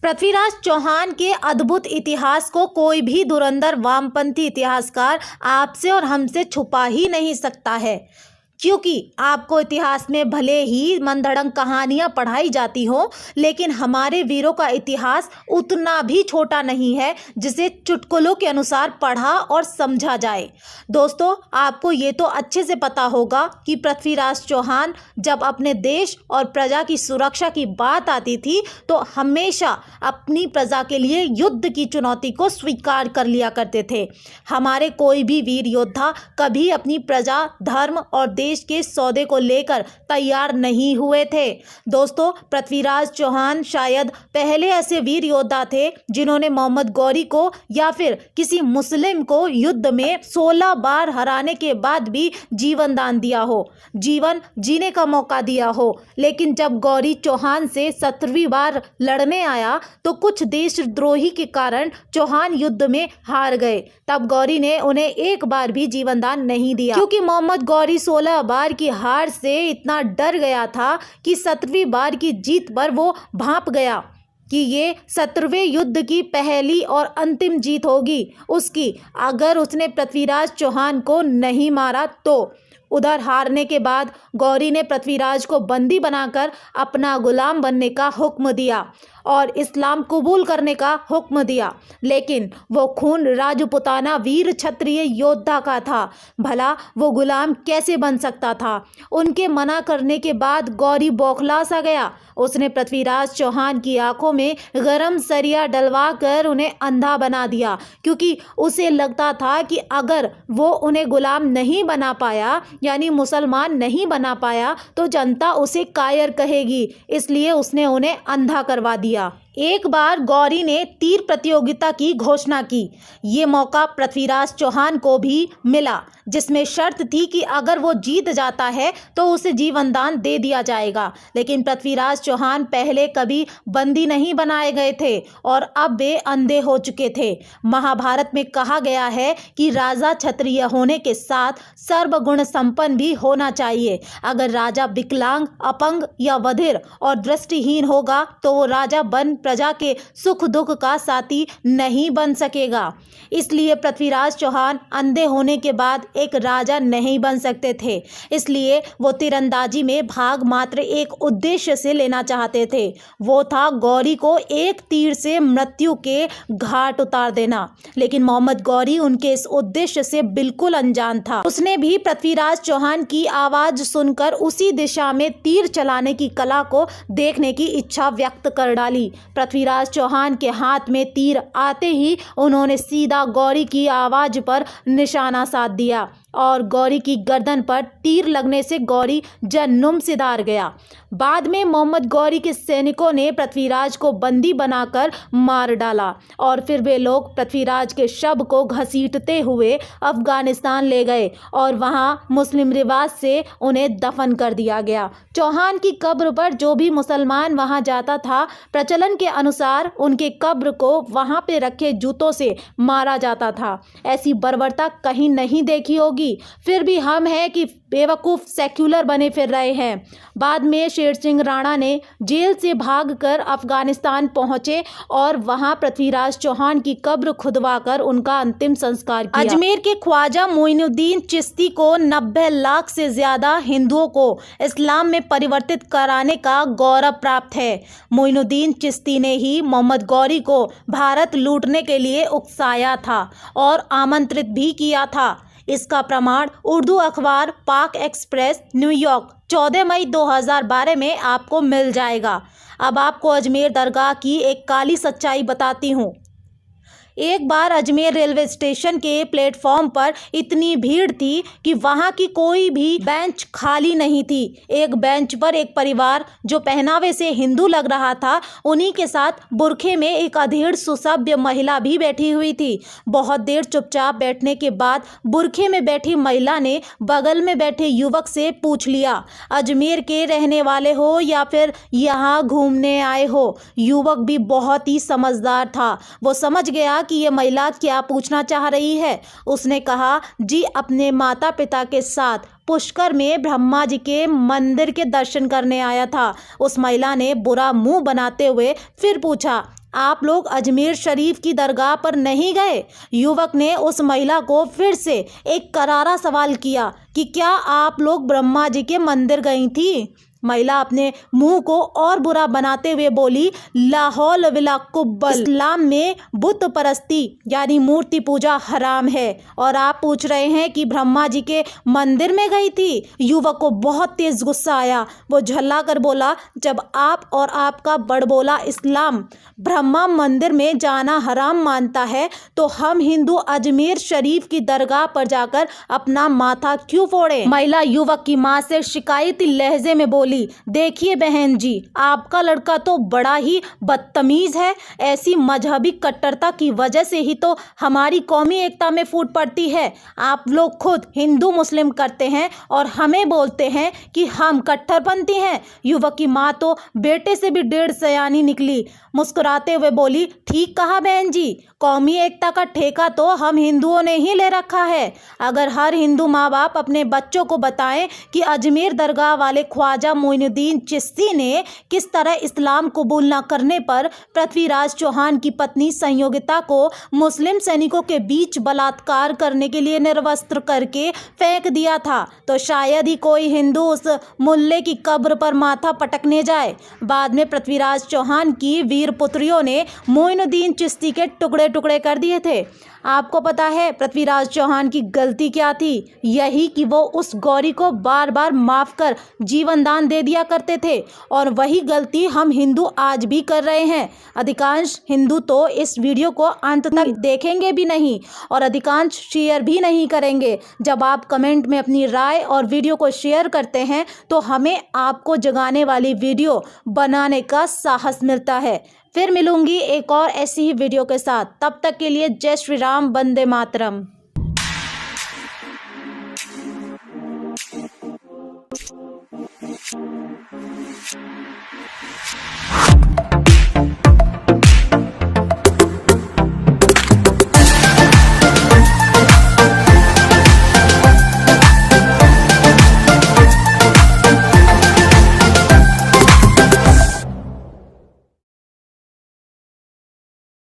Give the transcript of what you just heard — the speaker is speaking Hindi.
पृथ्वीराज चौहान के अद्भुत इतिहास को कोई भी धुरंधर वामपंथी इतिहासकार आपसे और हमसे छुपा ही नहीं सकता है, क्योंकि आपको इतिहास में भले ही मनगढ़ंत कहानियाँ पढ़ाई जाती हो, लेकिन हमारे वीरों का इतिहास उतना भी छोटा नहीं है जिसे चुटकुलों के अनुसार पढ़ा और समझा जाए। दोस्तों, आपको ये तो अच्छे से पता होगा कि पृथ्वीराज चौहान जब अपने देश और प्रजा की सुरक्षा की बात आती थी तो हमेशा अपनी प्रजा के लिए युद्ध की चुनौती को स्वीकार कर लिया करते थे। हमारे कोई भी वीर योद्धा कभी अपनी प्रजा, धर्म और देश के सौदे को लेकर तैयार नहीं हुए थे। दोस्तों, पृथ्वीराज चौहान शायद पहले ऐसे वीर योद्धा थे जिन्होंने मोहम्मद गौरी को या फिर किसी मुस्लिम को युद्ध में 16 बार हराने के बाद भी जीवन दान दिया हो, जीवन जीने का मौका दिया हो। लेकिन जब गौरी चौहान से 17वीं बार लड़ने आया तो कुछ देशद्रोही के कारण चौहान युद्ध में हार गए। तब गौरी ने उन्हें एक बार भी जीवन दान नहीं दिया, क्योंकि मोहम्मद गौरी 16 बार की हार से इतना डर गया था कि 17वीं बार की जीत पर वो भांप गया कि ये 17वें युद्ध की पहली और अंतिम जीत होगी उसकी, अगर उसने पृथ्वीराज चौहान को नहीं मारा तो। उधर हारने के बाद गौरी ने पृथ्वीराज को बंदी बनाकर अपना गुलाम बनने का हुक्म दिया और इस्लाम कबूल करने का हुक्म दिया। लेकिन वो खून राजपुताना वीर क्षत्रिय योद्धा का था, भला वो गुलाम कैसे बन सकता था? उनके मना करने के बाद गौरी बौखला सा गया। उसने पृथ्वीराज चौहान की आंखों में गरम सरिया डलवा कर उन्हें अंधा बना दिया, क्योंकि उसे लगता था कि अगर वो उन्हें गुलाम नहीं बना पाया, यानी मुसलमान नहीं बना पाया, तो जनता उसे कायर कहेगी। इसलिए उसने उन्हें अंधा करवा दिया। एक बार गौरी ने तीर प्रतियोगिता की घोषणा की। ये मौका पृथ्वीराज चौहान को भी मिला, जिसमें शर्त थी कि अगर वो जीत जाता है तो उसे जीवन दान दे दिया जाएगा। लेकिन पृथ्वीराज चौहान पहले कभी बंदी नहीं बनाए गए थे और अब वे अंधे हो चुके थे। महाभारत में कहा गया है कि राजा क्षत्रिय होने के साथ सर्वगुण संपन्न भी होना चाहिए। अगर राजा विकलांग, अपंग या बधिर और दृष्टिहीन होगा तो वो राजा बन प्रजा के सुख दुख का साथी नहीं बन सकेगा। इसलिए पृथ्वीराज चौहान अंधे होने के बाद एक राजा नहीं बन सकते थे। इसलिए वो तीरंदाजी में भाग मात्र एक उद्देश्य से लेना चाहते थे, वो था गौरी को एक तीर से मृत्यु के घाट उतार देना। लेकिन मोहम्मद गौरी उनके इस उद्देश्य से बिल्कुल अनजान था। उसने भी पृथ्वीराज चौहान की आवाज सुनकर उसी दिशा में तीर चलाने की कला को देखने की इच्छा व्यक्त कर डाली। पृथ्वीराज चौहान के हाथ में तीर आते ही उन्होंने सीधा गौरी की आवाज पर निशाना साध दिया और गौरी की गर्दन पर तीर लगने से गौरी जन्नुम सिधार गया। बाद में मोहम्मद गौरी के सैनिकों ने पृथ्वीराज को बंदी बनाकर मार डाला और फिर वे लोग पृथ्वीराज के शव को घसीटते हुए अफगानिस्तान ले गए और वहां मुस्लिम रिवाज से उन्हें दफन कर दिया गया। चौहान की कब्र पर जो भी मुसलमान वहां जाता था, प्रचलन के अनुसार उनके कब्र को वहां पे रखे जूतों से मारा जाता था। ऐसी बर्बरता कहीं नहीं देखी होगी। फिर भी हम हैं कि बेवकूफ सेक्युलर बने फिर रहे हैं। बाद में शेर सिंह राणा ने जेल से भागकर अफगानिस्तान पहुंचे और वहां पृथ्वीराज चौहान की कब्र खुदवाकर उनका अंतिम संस्कार किया। अजमेर के ख्वाजा मोइनुद्दीन चिश्ती को 90 लाख से ज्यादा हिंदुओं को इस्लाम में परिवर्तित कराने का गौरव प्राप्त है। मोइनुद्दीन चिश्ती ने ही मोहम्मद गौरी को भारत लूटने के लिए उकसाया था और आमंत्रित भी किया था। इसका प्रमाण उर्दू अखबार पाक एक्सप्रेस न्यूयॉर्क 14 मई 2012 में आपको मिल जाएगा। अब आपको अजमेर दरगाह की एक काली सच्चाई बताती हूँ। एक बार अजमेर रेलवे स्टेशन के प्लेटफॉर्म पर इतनी भीड़ थी कि वहां की कोई भी बेंच खाली नहीं थी। एक बेंच पर एक परिवार जो पहनावे से हिंदू लग रहा था, उन्हीं के साथ बुरखे में एक अधेड़ सुसभ्य महिला भी बैठी हुई थी। बहुत देर चुपचाप बैठने के बाद बुरखे में बैठी महिला ने बगल में बैठे युवक से पूछ लिया, अजमेर के रहने वाले हो या फिर यहाँ घूमने आए हो? युवक भी बहुत ही समझदार था, वो समझ गया कि ये महिला क्या पूछना चाह रही है। उसने कहा, जी अपने माता पिता के साथ पुष्कर में ब्रह्मा जी के मंदिर के दर्शन करने आया था। उस महिला ने बुरा मुंह बनाते हुए फिर पूछा, आप लोग अजमेर शरीफ की दरगाह पर नहीं गए? युवक ने उस महिला को फिर से एक करारा सवाल किया कि क्या आप लोग ब्रह्मा जी के मंदिर गई थी? महिला अपने मुंह को और बुरा बनाते हुए बोली, ला हौल वला कुव्वत। इस्लाम में बुत परस्ती यानी मूर्ति पूजा हराम है और आप पूछ रहे हैं कि ब्रह्मा जी के मंदिर में गई थी? युवक को बहुत तेज गुस्सा आया। वो झल्ला कर बोला, जब आप और आपका बड़बोला इस्लाम ब्रह्मा मंदिर में जाना हराम मानता है तो हम हिंदू अजमेर शरीफ की दरगाह पर जाकर अपना माथा क्यों फोड़े? महिला युवक की मां से शिकायती लहजे में बोली, देखिए बहन जी, आपका लड़का तो बड़ा ही बदतमीज है। ऐसी मजहबी कट्टरता की वजह से ही तो हमारी कौमी एकता में फूट पड़ती है। आप लोग खुद हिंदू मुस्लिम करते हैं और हमें बोलते हैं कि हम कट्टरपंथी हैं। युवक की मां तो बेटे से भी डेढ़ सयानी निकली। मुस्कुराते हुए बोली, ठीक कहा बहन जी, कौमी एकता का ठेका तो हम हिंदुओं ने ही ले रखा है। अगर हर हिंदू माँ बाप अपने बच्चों को बताएं कि अजमेर दरगाह वाले ख्वाजा मोइनुद्दीन चिश्ती ने किस तरह इस्लाम कबूल न करने पर पृथ्वीराज चौहान की पत्नी संयोगिता को मुस्लिम सैनिकों के बीच बलात्कार करने के लिए निर्वस्त्र करके फेंक दिया था, तो शायद ही कोई हिंदू उस मुल्ले की कब्र पर माथा पटकने जाए। बाद में पृथ्वीराज चौहान की वीर पुत्रियों ने मोइनुद्दीन चिश्ती के टुकड़े टुकड़े कर दिए थे। आपको पता है पृथ्वीराज चौहान की गलती क्या थी? यही कि वो उस गौरी को बार बार माफ कर जीवन दान दे दिया करते थे और वही गलती हम हिंदू आज भी कर रहे हैं। अधिकांश हिंदू तो इस वीडियो को अंत तक देखेंगे भी नहीं और अधिकांश शेयर भी नहीं करेंगे। जब आप कमेंट में अपनी राय और वीडियो को शेयर करते हैं तो हमें आपको जगाने वाली वीडियो बनाने का साहस मिलता है। फिर मिलूंगी एक और ऐसी ही वीडियो के साथ। तब तक के लिए जय श्री राम, वंदे मातरम।